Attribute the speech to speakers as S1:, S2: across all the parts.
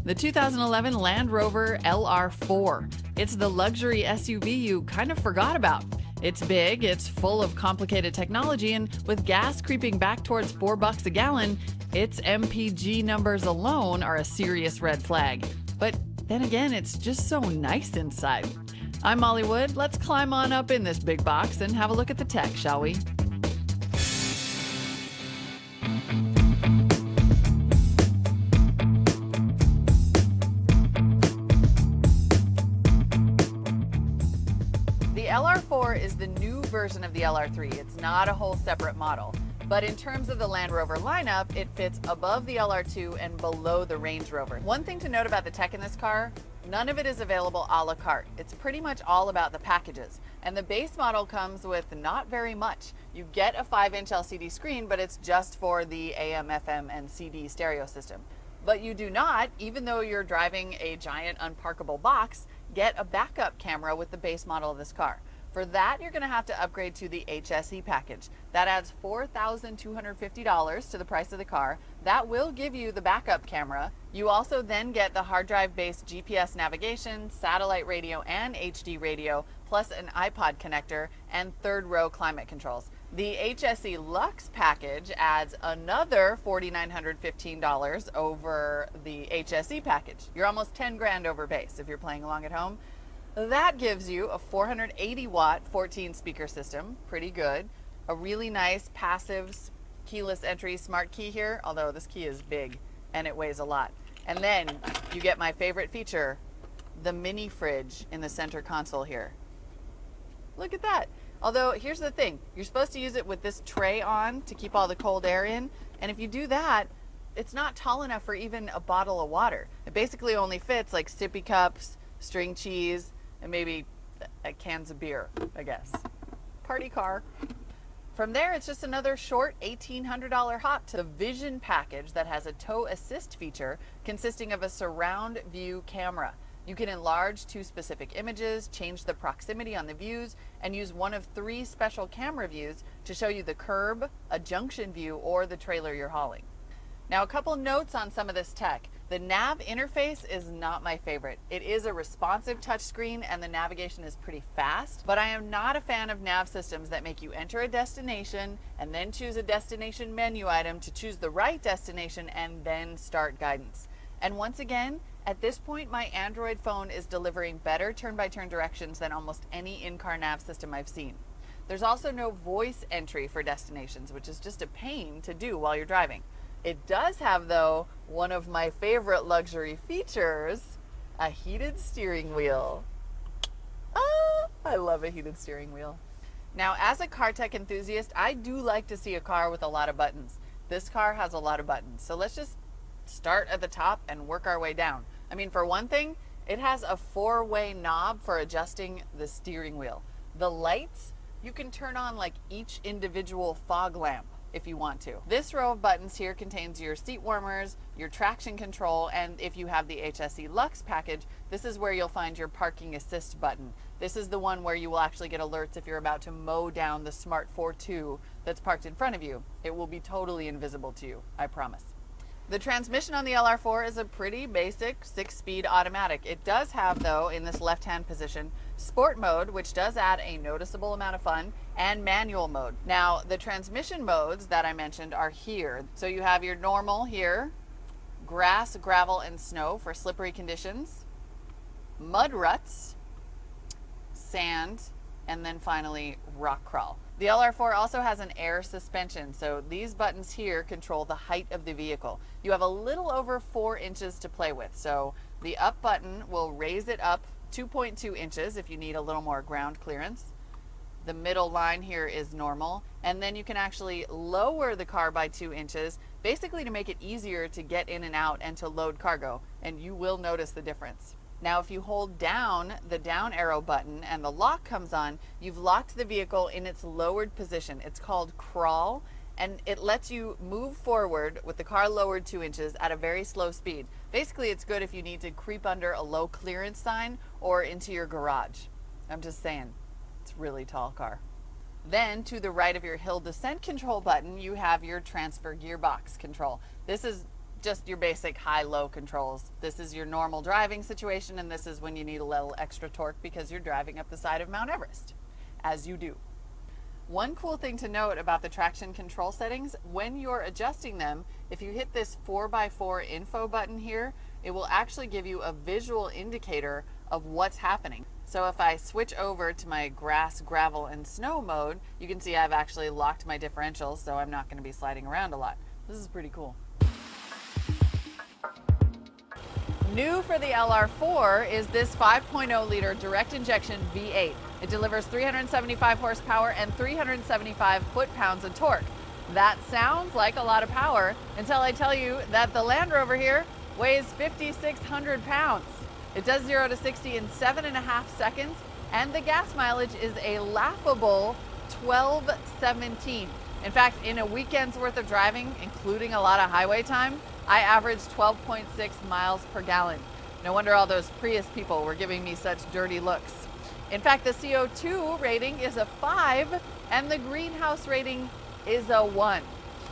S1: The 2011 Land Rover LR4. It's the luxury SUV you kind of forgot about. It's big, it's full of complicated technology, and with gas creeping back towards $4 a gallon, its MPG numbers alone are a serious red flag. But then again, it's just so nice inside. I'm Molly Wood. Let's climb on up in this big box and have a look at the tech, shall we? The LR4 is the new version of the LR3. It's not a whole separate model. But in terms of the Land Rover lineup, it fits above the LR2 and below the Range Rover. One thing to note about the tech in this car, none of it is available a la carte. It's pretty much all about the packages. And the base model comes with not very much. You get a 5-inch LCD screen, but it's just for the AM, FM, and CD stereo system. But you do not, even though you're driving a giant unparkable box, get a backup camera with the base model of this car. For that, you're going to have to upgrade to the HSE package. That adds $4,250 to the price of the car. That will give you the backup camera. You also then get the hard drive-based GPS navigation, satellite radio, and HD radio, plus an iPod connector and third-row climate controls. The HSE Lux package adds another $4,915 over the HSE package. You're almost 10 grand over base if you're playing along at home. That gives you a 480 watt 14 speaker system, pretty good. A really nice passive keyless entry smart key here, although this key is big and it weighs a lot. And then you get my favorite feature, the mini fridge in the center console here. Look at that. Although here's the thing, you're supposed to use it with this tray on to keep all the cold air in. And if you do that, it's not tall enough for even a bottle of water. It basically only fits like sippy cups, string cheese, and maybe cans of beer, I guess. Party car. From there, it's just another short $1,800 hop to the Vision package that has a tow assist feature consisting of a surround view camera. You can enlarge 2 specific images, change the proximity on the views, and use one of 3 special camera views to show you the curb, a junction view, or the trailer you're hauling. Now, a couple notes on some of this tech. The nav interface is not my favorite. It is a responsive touchscreen and the navigation is pretty fast, but I am not a fan of nav systems that make you enter a destination and then choose a destination menu item to choose the right destination and then start guidance. And once again, at this point, my Android phone is delivering better turn-by-turn directions than almost any in-car nav system I've seen. There's also no voice entry for destinations, which is just a pain to do while you're driving. It does have, though, one of my favorite luxury features, a heated steering wheel. I love a heated steering wheel. Now, as a car tech enthusiast, I do like to see a car with a lot of buttons. This car has a lot of buttons, so let's just start at the top and work our way down. I mean, for one thing, it has a 4-way knob for adjusting the steering wheel. The lights, you can turn on like each individual fog lamp if you want to. This row of buttons here contains your seat warmers, your traction control, and if you have the HSE Lux package, this is where you'll find your parking assist button. This is the one where you will actually get alerts if you're about to mow down the Smart 4.2 that's parked in front of you. It will be totally invisible to you, I promise. The transmission on the LR4 is a pretty basic 6-speed automatic. It does have, though, in this left-hand position, sport mode, which does add a noticeable amount of fun, and manual mode. Now, the transmission modes that I mentioned are here. So you have your normal here, grass, gravel, and snow for slippery conditions, mud ruts, sand, and then finally rock crawl. The LR4 also has an air suspension, so these buttons here control the height of the vehicle. You have a little over 4 inches to play with, so the up button will raise it up 2.2 inches if you need a little more ground clearance. The middle line here is normal, and then you can actually lower the car by 2 inches, basically to make it easier to get in and out and to load cargo, and you will notice the difference. Now, if you hold down the down arrow button and the lock comes on, you've locked the vehicle in its lowered position. It's called crawl, and it lets you move forward with the car lowered 2 inches at a very slow speed. Basically, it's good if you need to creep under a low clearance sign or into your garage. I'm just saying, it's a really tall car. Then to the right of your hill descent control button, you have your transfer gearbox control. This is just your basic high-low controls. This is your normal driving situation, and this is when you need a little extra torque because you're driving up the side of Mount Everest, as you do. One cool thing to note about the traction control settings, when you're adjusting them, if you hit this 4x4 info button here, it will actually give you a visual indicator of what's happening. So if I switch over to my grass, gravel, and snow mode, you can see I've actually locked my differentials, so I'm not going to be sliding around a lot. This is pretty cool. New for the LR4 is this 5.0 liter direct injection V8. It delivers 375 horsepower and 375 foot-pounds of torque. That sounds like a lot of power until I tell you that the Land Rover here weighs 5,600 pounds. It does 0 to 60 in 7.5 seconds, and the gas mileage is a laughable 12.17. In fact, in a weekend's worth of driving, including a lot of highway time, I averaged 12.6 miles per gallon. No wonder all those Prius people were giving me such dirty looks. In fact, the CO2 rating is a 5 and the greenhouse rating is a 1.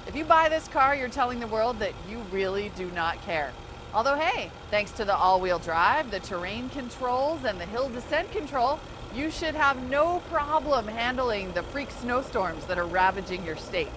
S1: If you buy this car, you're telling the world that you really do not care. Although, hey, thanks to the all-wheel drive, the terrain controls, and the hill descent control, you should have no problem handling the freak snowstorms that are ravaging your state.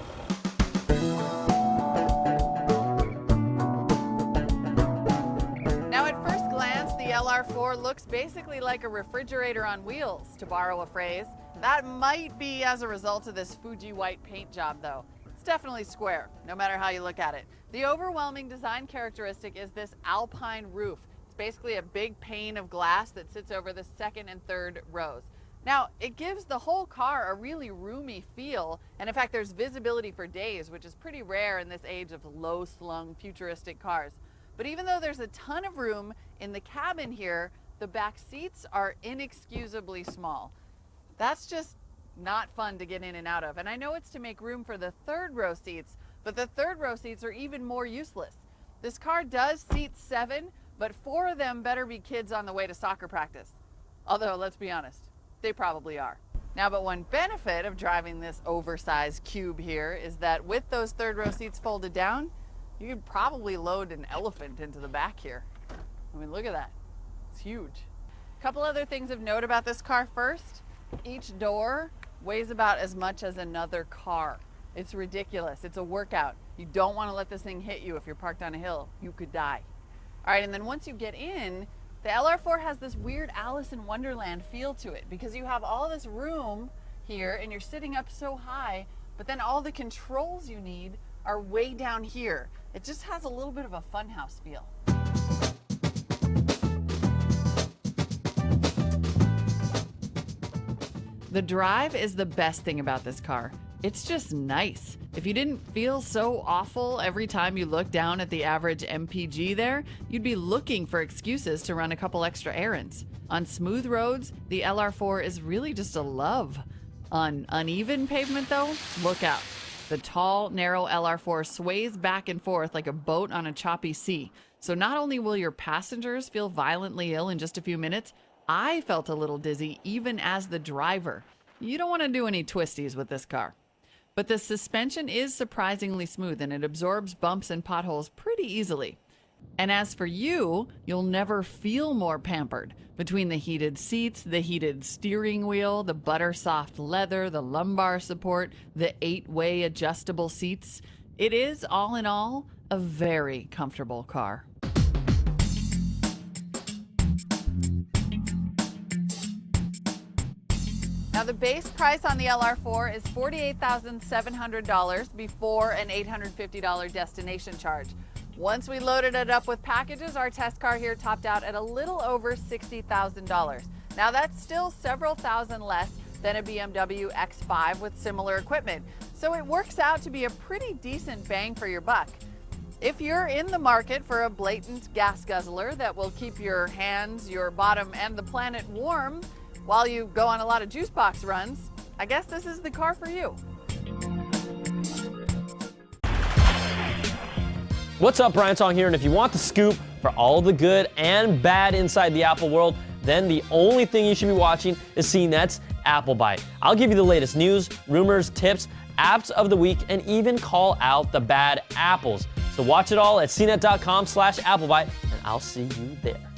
S1: Now, at first glance, the LR4 looks basically like a refrigerator on wheels, to borrow a phrase. That might be as a result of this Fuji white paint job, though. It's definitely square, no matter how you look at it. The overwhelming design characteristic is this alpine roof. It's basically a big pane of glass that sits over the second and third rows. Now, it gives the whole car a really roomy feel, and in fact, there's visibility for days, which is pretty rare in this age of low-slung, futuristic cars. But even though there's a ton of room in the cabin here, the back seats are inexcusably small. That's just not fun to get in and out of. And I know it's to make room for the third row seats, but the third row seats are even more useless. This car does seat 7, but 4 of them better be kids on the way to soccer practice. Although, let's be honest, they probably are. Now, but one benefit of driving this oversized cube here is that with those third row seats folded down, you could probably load an elephant into the back here. I mean, look at that. It's huge. A couple other things of note about this car first. Each door weighs about as much as another car. It's ridiculous. It's a workout. You don't want to let this thing hit you if you're parked on a hill. You could die. All right, and then once you get in, the LR4 has this weird Alice in Wonderland feel to it because you have all this room here and you're sitting up so high, but then all the controls you need are way down here. It just has a little bit of a funhouse feel. The drive is the best thing about this car. It's just nice. If you didn't feel so awful every time you look down at the average MPG there, you'd be looking for excuses to run a couple extra errands. On smooth roads, the LR4 is really just a love. On uneven pavement though, look out. The tall, narrow LR4 sways back and forth like a boat on a choppy sea. So not only will your passengers feel violently ill in just a few minutes, I felt a little dizzy even as the driver. You don't want to do any twisties with this car. But the suspension is surprisingly smooth and it absorbs bumps and potholes pretty easily. And as for you, you'll never feel more pampered. Between the heated seats, the heated steering wheel, the butter soft leather, the lumbar support, the 8-way adjustable seats, it is, all in all, a very comfortable car. Now, the base price on the LR4 is $48,700 before an $850 destination charge. Once we loaded it up with packages, our test car here topped out at a little over $60,000. Now, that's still several thousand less than a BMW X5 with similar equipment. So it works out to be a pretty decent bang for your buck. If you're in the market for a blatant gas guzzler that will keep your hands, your bottom, and the planet warm while you go on a lot of juice box runs, I guess this is the car for you.
S2: What's up, Brian Tong here, and if you want the scoop for all the good and bad inside the Apple world, then the only thing you should be watching is CNET's Apple Bite. I'll give you the latest news, rumors, tips, apps of the week, and even call out the bad apples. So watch it all at cnet.com/applebite, and I'll see you there.